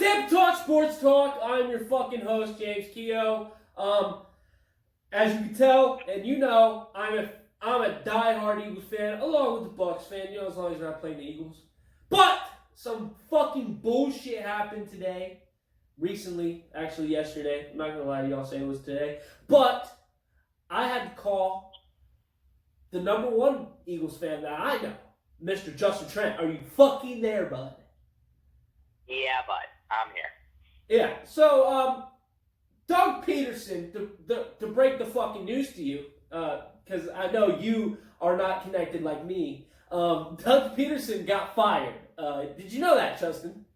Tampa Talk Sports Talk. I'm your fucking host, James Keough. As you can tell, and you know, I'm a diehard Eagles fan, along with the Bucks fan. You know, as long as they're not playing the Eagles. But some fucking bullshit happened today. Recently, actually yesterday. I'm not gonna lie to y'all, say it was today. But I had to call the number one Eagles fan that I know, Mr. Justin Trent. Are you fucking there, bud? Yeah, bud. I'm here. Yeah. So, Doug Pederson, to break the fucking news to you, because I know you are not connected like me. Doug Pederson got fired. Did you know that, Justin?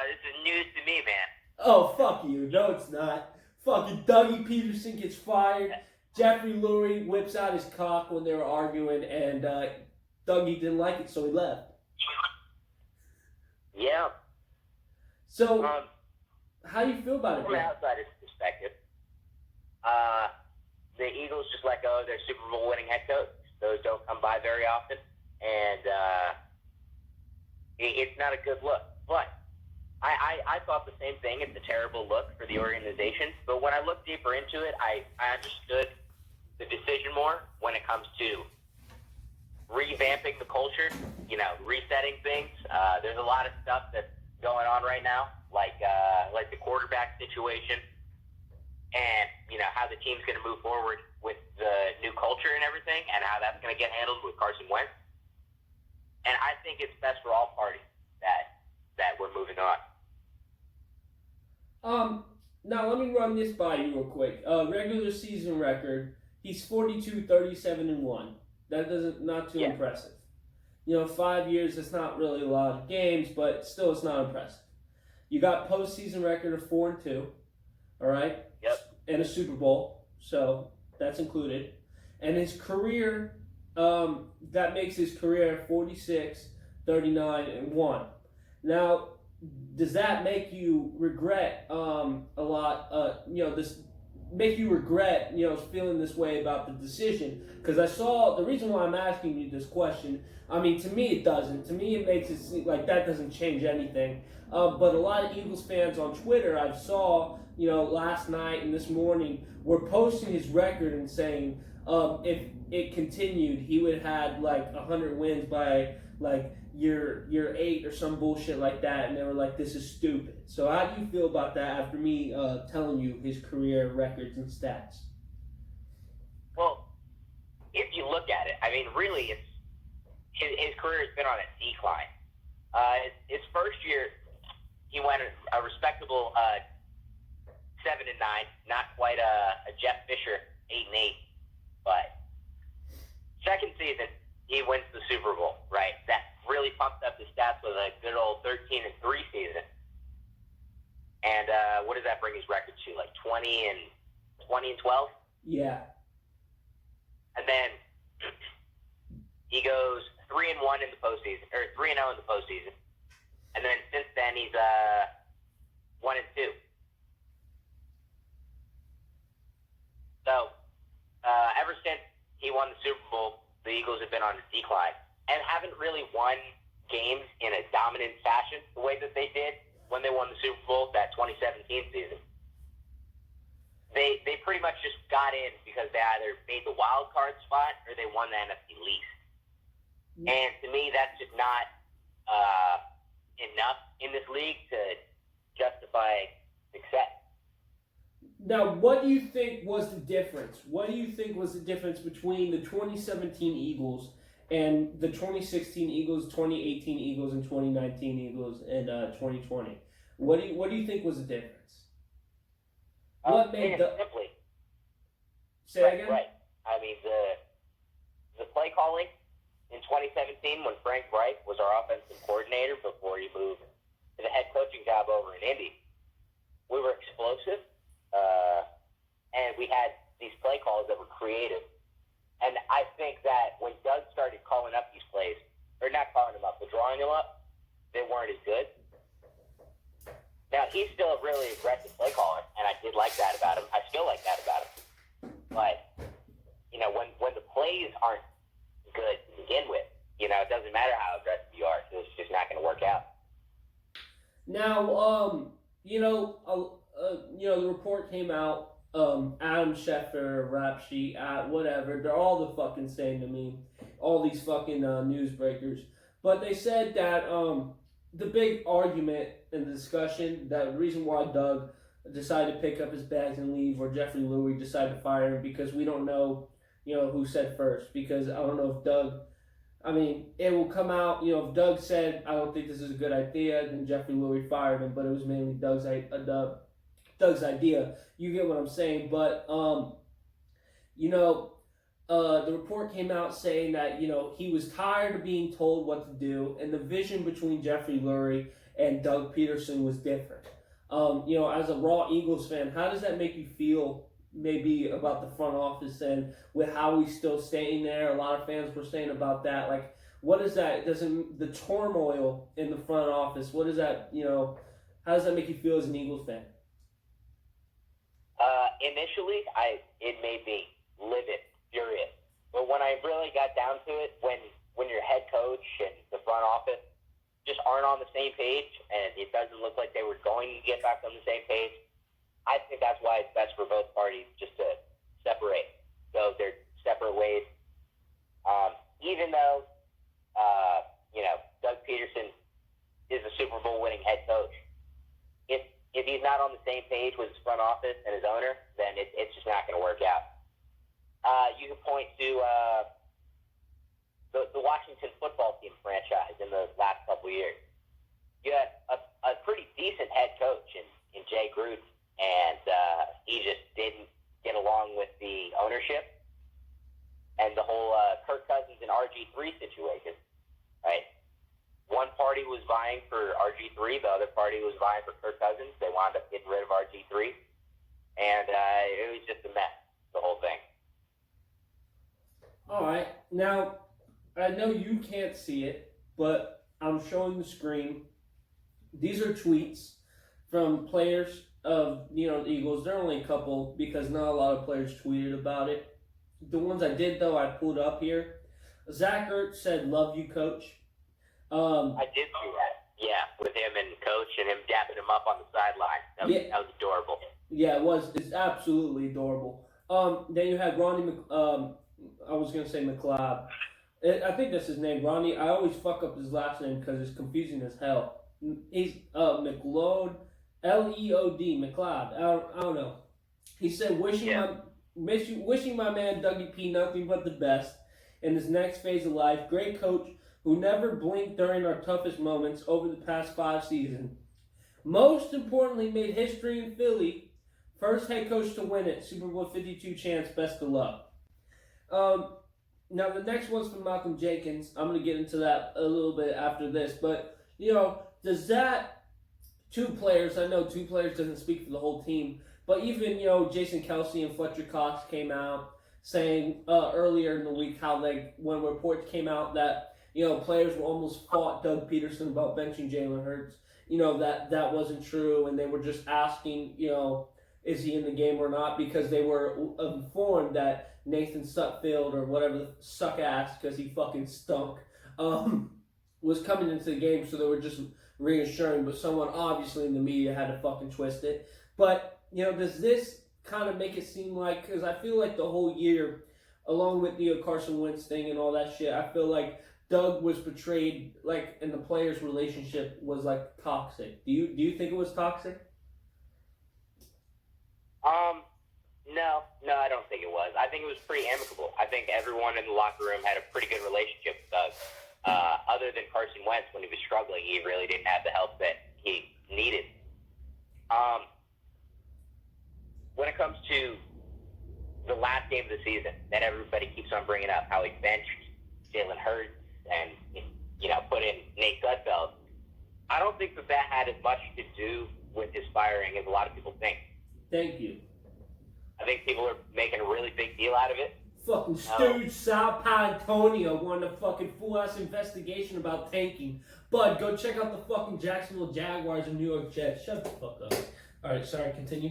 This is news to me, man. Oh, fuck you. No, it's not. Fucking Dougie Peterson gets fired. Jeffrey Lurie whips out his cock when they were arguing, and Dougie didn't like it, so he left. Yeah. So, how do you feel about it, from an outsider's perspective, the Eagles just let go of their Super Bowl winning head coach. Those don't come by very often, and it's not a good look. But I thought the same thing. It's a terrible look for the organization. But when I looked deeper into it, I understood the decision more when it comes to revamping the culture, resetting things. There's a lot of stuff that's going on right now, like the quarterback situation, and how the team's going to move forward with the new culture and everything, and how that's going to get handled with Carson Wentz. And I think it's best for all parties that we're moving on. Now let me run this by you real quick. Regular season record, he's 42, 37, and 1. That not too impressive. 5 years, that's not really a lot of games, but still it's not impressive. You got postseason record of 4 and 2, all right? Yep. And a Super Bowl, so that's included. And his career, that makes his career 46, 39, and 1. Now, does that make you regret a lot? Make you regret feeling this way about the decision? Because I saw the reason why I'm asking you this question. I mean, to me it doesn't. To me it makes it seem like that doesn't change anything. But a lot of Eagles fans on Twitter I saw last night and this morning were posting his record and saying if it continued he would have had like 100 wins by like year 8 or some bullshit like that, and they were like, this is stupid. So how do you feel about that after me telling you his career records and stats? Well, if you look at it, I mean, really, it's his career has been on a decline. His first year, he went a respectable 7-9, not quite a Jeff Fisher 8-8, but second season he wins the Super Bowl, right? That really pumped up his stats with a good old 13-3 season. And what does that bring his record to? Like 20 and 12? Yeah. And then he goes 3-1 in the postseason, or 3-0 in the postseason. And then since then he's 1-2. So ever since he won the Super Bowl, the Eagles have been on a decline and haven't really won games in a dominant fashion the way that they did when they won the Super Bowl that 2017 season. They pretty much just got in because they either made the wild card spot or they won the NFC least. And to me, that's just not enough in this league to justify success. Now, what do you think was the difference? What do you think was the difference between the 2017 Eagles and the 2016 Eagles, 2018 Eagles, and 2019 Eagles, and 2020? What do you think was the difference? What made simply. Say again? Right. I mean, the play calling in 2017 when Frank Reich was our offensive coordinator before he moved to the head coaching job over in Indy, we were explosive. And we had these play calls that were creative. And I think that when Doug started calling up these plays, or not calling them up, but drawing them up, they weren't as good. Now, he's still a really aggressive play caller, and I did like that about him. I still like that about him. But, when the plays aren't good to begin with, it doesn't matter how aggressive you are, it's just not going to work out. Now, the report came out. Adam Schefter, Rap Sheet, whatever. They're all the fucking same to me. All these fucking newsbreakers. But they said that the big argument and the discussion, that the reason why Doug decided to pick up his bags and leave, or Jeffrey Lurie decided to fire him, because we don't know, who said first. Because I don't know if Doug. I mean, it will come out, if Doug said, I don't think this is a good idea, then Jeffrey Lurie fired him, but it was mainly Doug's idea. You get what I'm saying? But, the report came out saying that, he was tired of being told what to do, and the vision between Jeffrey Lurie and Doug Pederson was different. As a raw Eagles fan, how does that make you feel, maybe about the front office and with how he's still staying there? A lot of fans were saying about that. Like, what is that? The turmoil in the front office, what is that, how does that make you feel as an Eagles fan? Initially, it made me livid, furious. But when I really got down to it, when your head coach and the front office just aren't on the same page, and it doesn't look like they were going to get back on the same page, I think that's why it's best for both parties just to separate. So they're separate ways. Even though, Doug Pederson is a Super Bowl winning head coach, if he's not on the same page with his front office and his owner, then it's just not going to work out. You can point to the Washington football team franchise in the last couple of years. You had a pretty decent head coach in Jay Gruden, and he just didn't get along with the ownership and the whole Kirk Cousins and RG3 situation, right? One party was vying for RG3, the other party was vying for Kirk Cousins. They wound up getting rid of RG3, and it was just a mess, the whole thing. All right. Now, I know you can't see it, but I'm showing the screen. These are tweets from players of, the Eagles. There are only a couple because not a lot of players tweeted about it. The ones I did, though, I pulled up here. Zach Ertz said, "Love you, coach." I did see that. Yeah, with him and coach and him dapping him up on the sideline. That was adorable. Yeah, it was. It's absolutely adorable. Then you had Ronnie, I was going to say McLeod. I think that's his name, Ronnie. I always fuck up his last name because it's confusing as hell. He's McLeod, Leod, McLeod. I don't know. He said, wishing my man Dougie P nothing but the best in his next phase of life. Great coach who never blinked during our toughest moments over the past 5 seasons. Most importantly, made history in Philly. First head coach to win it. Super Bowl 52 chance. Best of luck. Now, the next one's from Malcolm Jenkins. I'm going to get into that a little bit after this. But, does that, 2 players, I know 2 players doesn't speak for the whole team, but even, Jason Kelsey and Fletcher Cox came out saying earlier in the week how, when reports came out that, players were almost fought Doug Pederson about benching Jalen Hurts, that wasn't true, and they were just asking, is he in the game or not, because they were informed that Nathan Sutfield, or whatever the suck ass, because he fucking stunk, was coming into the game, so they were just reassuring, but someone obviously in the media had to fucking twist it. But, does this kind of make it seem like, because I feel like the whole year, along with the Carson Wentz thing and all that shit, I feel like Doug was portrayed, and the players' relationship was, toxic. Do you think it was toxic? No, I don't think it was. I think it was pretty amicable. I think everyone in the locker room had a pretty good relationship with Doug. Other than Carson Wentz, when he was struggling, he really didn't have the help that he needed. When it comes to the last game of the season that everybody keeps on bringing up, how he benched Jalen Hurts and, put in Nate Gutfeld, I don't think that had as much to do with his firing as a lot of people think. Thank you. I think people are making a really big deal out of it. Fucking stooge Sal Paantonio wanted a fucking fool-ass investigation about tanking. Bud, go check out the fucking Jacksonville Jaguars and New York Jets. Shut the fuck up. Alright, sorry, continue.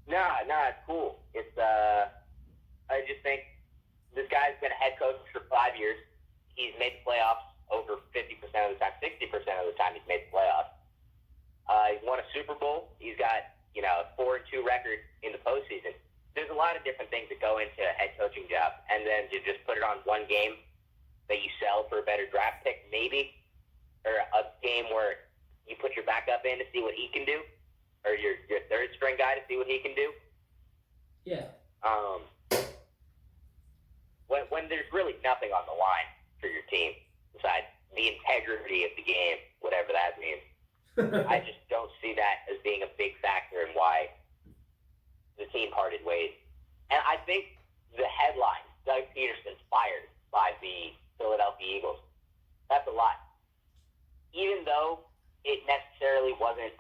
Nah, it's cool. It's, I just think this guy's been a head coach for 5 years. He's made the playoffs over 50% of the time, 60% of the time he's made the Super Bowl. He's got, a 4-2 record in the postseason. There's a lot of different things that go into a head coaching job. And then to just put it on one game that you sell for a better draft pick, maybe, or a game where you put your backup in to see what he can do, or your third string guy to see what he can do. Yeah. When there's really nothing on the line for your team besides the integrity of the game, whatever that means, I just don't see that as being a big factor in why the team parted ways. And I think the headline, Doug Pederson fired by the Philadelphia Eagles, that's a lot. Even though it necessarily wasn't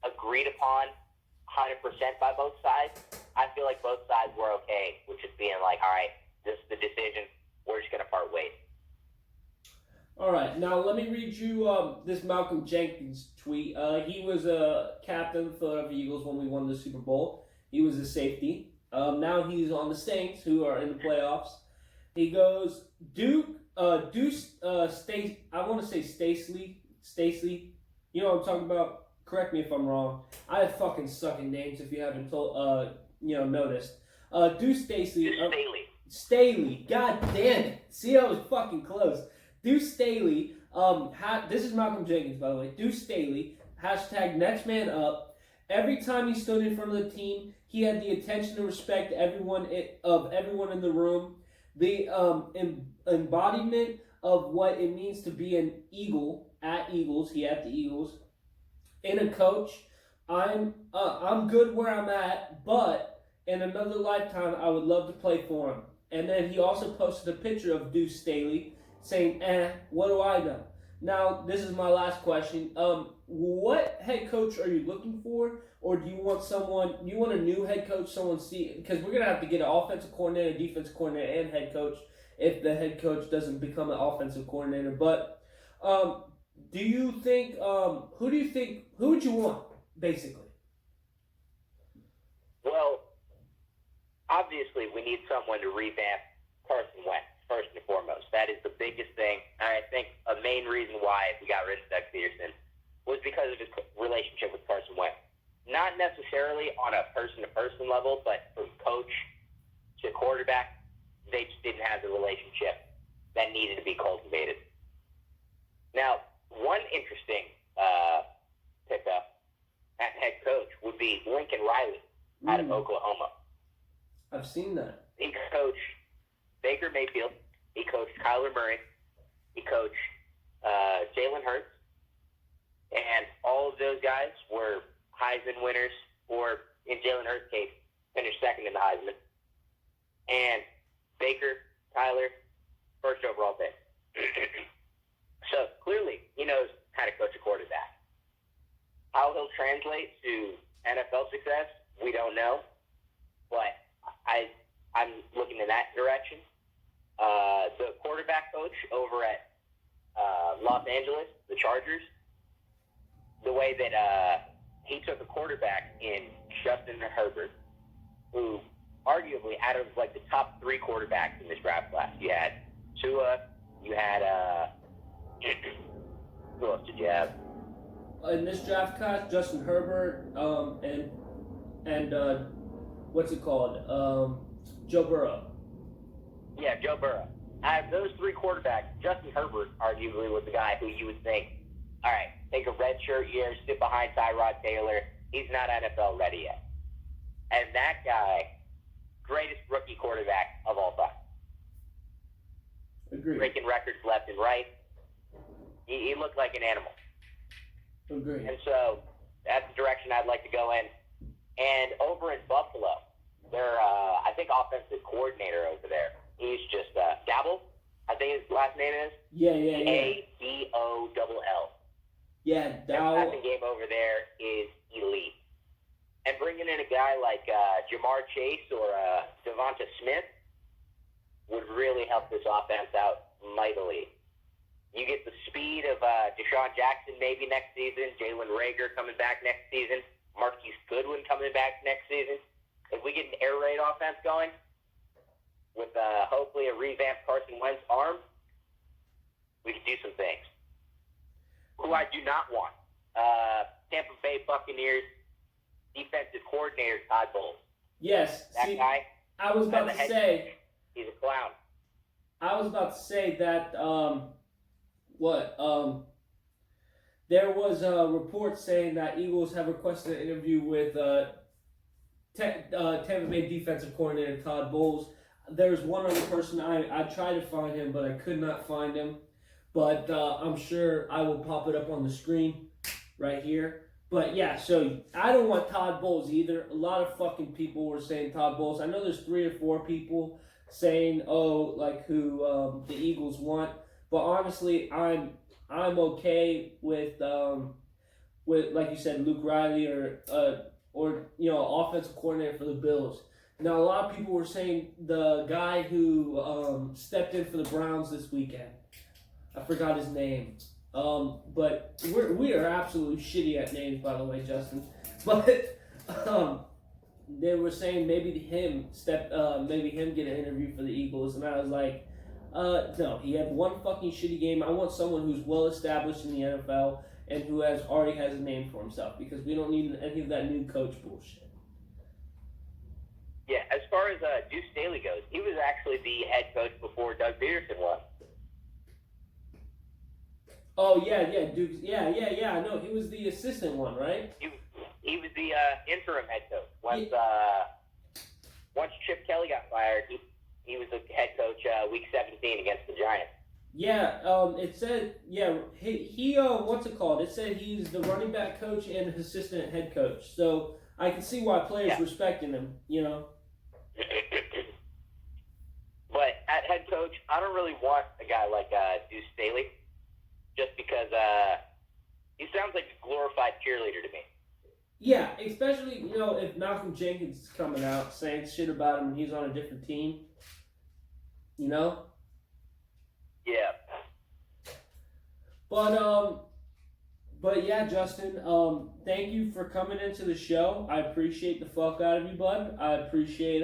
agreed upon 100% by both sides, I feel like both sides were okay with just being like, all right, this is the decision. We're just going to part ways. All right, now let me read you this Malcolm Jenkins tweet. He was a captain of the Philadelphia Eagles when we won the Super Bowl. He was a safety. Now he's on the Saints, who are in the playoffs. He goes, I want to say Stacey. You know what I'm talking about? Correct me if I'm wrong. I fucking suck at names if you haven't noticed. Deuce Staley. God damn it. See, I was fucking close. Deuce Staley, this is Malcolm Jenkins, by the way. Deuce Staley, hashtag next man up. Every time he stood in front of the team, he had the attention and respect of everyone in the room. The embodiment of what it means to be an Eagle at Eagles. He had the Eagles. In a coach, I'm good where I'm at, but in another lifetime, I would love to play for him. And then he also posted a picture of Deuce Staley saying, what do I know? Now, this is my last question. What head coach are you looking for? Or do you want a new head coach, because we're going to have to get an offensive coordinator, defensive coordinator, and head coach if the head coach doesn't become an offensive coordinator. But do you think, who would you want, basically? Well, obviously we need someone to revamp Carson Wentz, first and foremost. That is the biggest thing. And I think a main reason why we got rid of Doug Pederson was because of his relationship with Carson Wentz. Not necessarily on a person-to-person level, but from coach to quarterback, they just didn't have the relationship that needed to be cultivated. Now, one interesting pickup at head coach would be Lincoln Riley out of Oklahoma. I've seen that. He coached Baker Mayfield. He coached Kyler Murray. He coached Jalen Hurts. And all of those guys were Heisman winners, or in Jalen Hurts' case, finished second in the Heisman. And Baker, Kyler, first overall pick. So clearly, he knows how to coach a quarterback. How he'll translate to NFL success, we don't know. But I'm looking in that direction. The quarterback coach over at Los Angeles, the Chargers, the way that he took a quarterback in Justin Herbert, who arguably out of like the top 3 quarterbacks in this draft class, you had Tua, you had who else did you have? In this draft class, Justin Herbert, and what's it called? Joe Burrow. Yeah, Joe Burrow. Out of those 3 quarterbacks, Justin Herbert arguably was the guy who you would think, all right, take a redshirt year, sit behind Tyrod Taylor. He's not NFL ready yet. And that guy, greatest rookie quarterback of all time. Agreed. Breaking records left and right. He looked like an animal. Agreed. And so that's the direction I'd like to go in. And over in Buffalo, their I think offensive coordinator over there, he's just Dabble, I think his last name is. Yeah. Adoll. Yeah, Their passing game over there is elite. And bringing in a guy like Jamar Chase or Devonta Smith would really help this offense out mightily. You get the speed of Deshaun Jackson maybe next season, Jalen Reagor coming back next season, Marquise Goodwin coming back next season. If we get an air raid offense going with hopefully a revamped Carson Wentz arm, we can do some things. Who I do not want, Tampa Bay Buccaneers defensive coordinator, Todd Bowles. Yes. That guy. I was about to say. He's a clown. I was about to say that. There was a report saying that Eagles have requested an interview with Tampa Bay defensive coordinator Todd Bowles. There's one other person I tried to find him, but I could not find him. But I'm sure I will pop it up on the screen right here. But yeah, so I don't want Todd Bowles either. A lot of fucking people were saying Todd Bowles. I know there's 3 or 4 people saying, who the Eagles want. But honestly, I'm okay with like you said, Luke Riley or offensive coordinator for the Bills. Now a lot of people were saying the guy who stepped in for the Browns this weekend. I forgot his name. But we are absolutely shitty at names, by the way, Justin. But they were saying maybe him get an interview for the Eagles, and I was like, no, he had one fucking shitty game. I want someone who's well established in the NFL and who already has a name for himself, because we don't need any of that new coach bullshit. Yeah, as far as Deuce Staley goes, he was actually the head coach before Doug Pederson was. Oh yeah, Duke. Yeah. I know he was the assistant one, right? He was the interim head coach. Once Chip Kelly got fired, he was the head coach week 17 against the Giants. Yeah. It said he what's it called? It said he's the running back coach and assistant head coach. So I can see why players respecting him. You know. But at head coach, I don't really want a guy like Deuce Staley. Just because he sounds like a glorified cheerleader to me. Yeah, especially, if Malcolm Jenkins is coming out saying shit about him and he's on a different team. Yeah. But yeah, Justin, thank you for coming into the show. I appreciate the fuck out of you, bud. I appreciate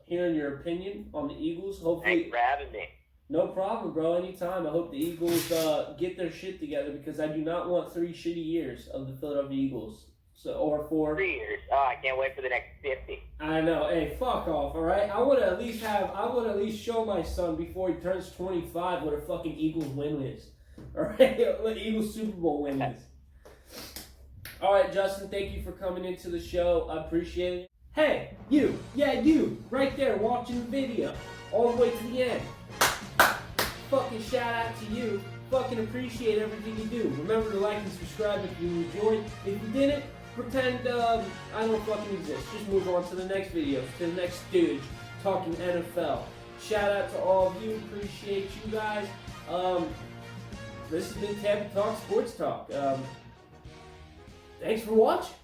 hearing your opinion on the Eagles. Hopefully. Thanks for having me. No problem, bro. Anytime. I hope the Eagles get their shit together, because I do not want 3 shitty years of the Philadelphia Eagles. Or 4. 3 years. Oh, I can't wait for the next 50. I know. Hey, fuck off, all right? I would at least show my son before he turns 25 what a fucking Eagles win is. All right? What Eagles Super Bowl win is. All right, Justin, thank you for coming into the show. I appreciate it. Hey, you. Yeah, you. Right there watching the video all the way to the end. Fucking shout out to you. Fucking appreciate everything you do. Remember to like and subscribe if you enjoyed. If you didn't, pretend I don't fucking exist. Just move on to the next video, to the next stage, talking NFL. Shout out to all of you. Appreciate you guys. This has been Tampa Talk Sports Talk. Thanks for watching.